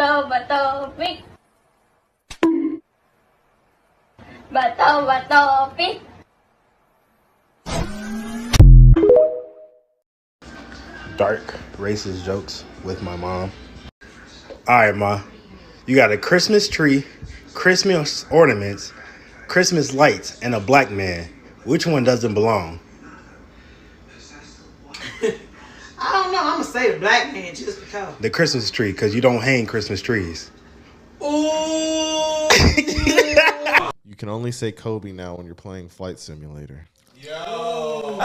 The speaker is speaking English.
Bato, pick. Bato, pick. Dark racist jokes with my mom. All right, Ma. You got a Christmas tree, Christmas ornaments, Christmas lights, and a black man. Which one doesn't belong? I don't know. I'm going to say the black man just because. The Christmas tree, because you don't hang Christmas trees. Ooh. You can only say Kobe now when you're playing Flight Simulator. Yo.